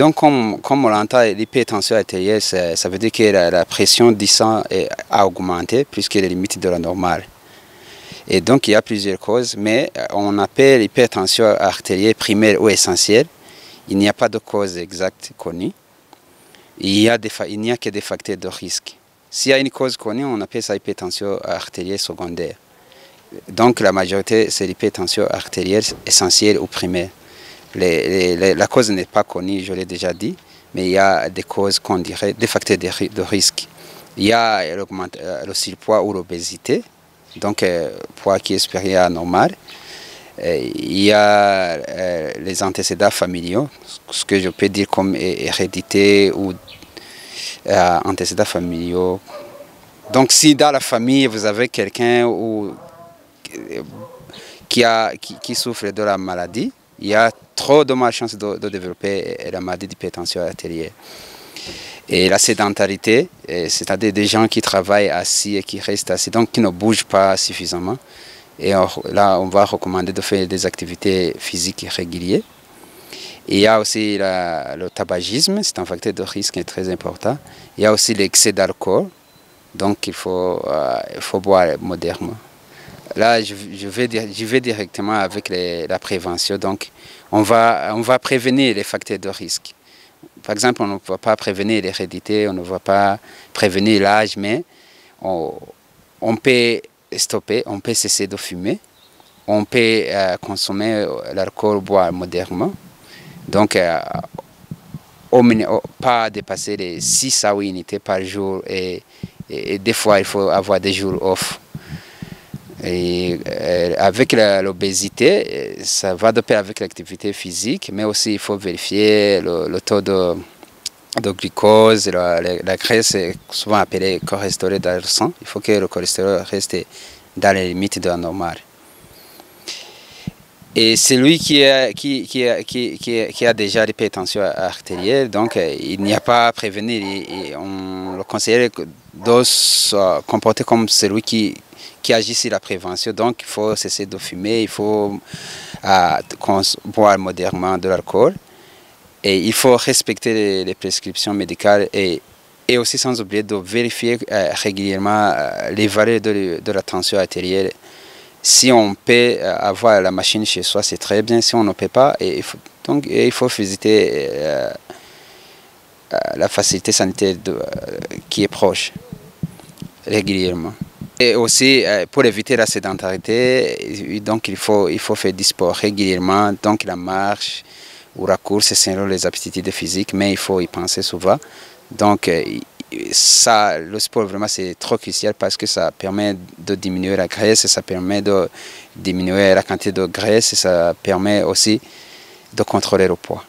Donc, comme on l'entend, l'hypertension artérielle, ça veut dire que la pression du sang a augmenté plus que les limites de la normale. Et donc, il y a plusieurs causes, mais on appelle l'hypertension artérielle primaire ou essentielle. Il n'y a pas de cause exacte connue. Il n'y a que des facteurs de risque. S'il y a une cause connue, on appelle ça hypertension artérielle secondaire. Donc, la majorité, c'est l'hypertension artérielle essentielle ou primaire. La cause n'est pas connue, je l'ai déjà dit, mais il y a des causes qu'on dirait, des facteurs de risque. Il y a le surpoids ou l'obésité, donc poids qui est supérieur à normal. Il y a les antécédents familiaux, ce que je peux dire comme hérédité ou antécédents familiaux. Donc si dans la famille vous avez quelqu'un qui souffre de la maladie, il y a trop de malchance de développer la maladie d'hypertension artérielle. Et la sédentarité, c'est-à-dire des gens qui travaillent assis et qui restent assis, donc qui ne bougent pas suffisamment. Et là, on va recommander de faire des activités physiques régulières. Et il y a aussi le tabagisme, c'est un facteur de risque très important. Il y a aussi l'excès d'alcool, donc il faut boire modérément. Là, je vais directement avec la prévention. Donc, on va prévenir les facteurs de risque. Par exemple, on ne va pas prévenir l'hérédité, on ne va pas prévenir l'âge, mais on peut stopper, on peut cesser de fumer, on peut consommer l'alcool, boire modérément. Donc, pas dépasser les 6 à 8 unités par jour et des fois, il faut avoir des jours off. Et avec l'obésité, ça va de pair avec l'activité physique, mais aussi il faut vérifier le taux de glucose. La graisse est souvent appelée cholestérol dans le sang. Il faut que le cholestérol reste dans les limites de la normale. Et celui qui a déjà l'hypertension artérielle, donc il n'y a pas à prévenir. On le conseillerait de se comporter comme celui qui agit sur la prévention. Donc il faut cesser de fumer, il faut boire modérément de l'alcool. Et il faut respecter les prescriptions médicales et aussi sans oublier de vérifier régulièrement les valeurs de la tension artérielle. Si on peut avoir la machine chez soi, c'est très bien. Si on ne peut pas, il faut visiter la facilité sanitaire qui est proche régulièrement. Et aussi, pour éviter la sédentarité, donc il faut faire du sport régulièrement, donc la marche ou la course, c'est les aptitudes physiques, mais il faut y penser souvent. Donc, le sport, vraiment, c'est trop crucial parce que ça permet de diminuer la graisse, ça permet de diminuer la quantité de graisse, et ça permet aussi de contrôler le poids.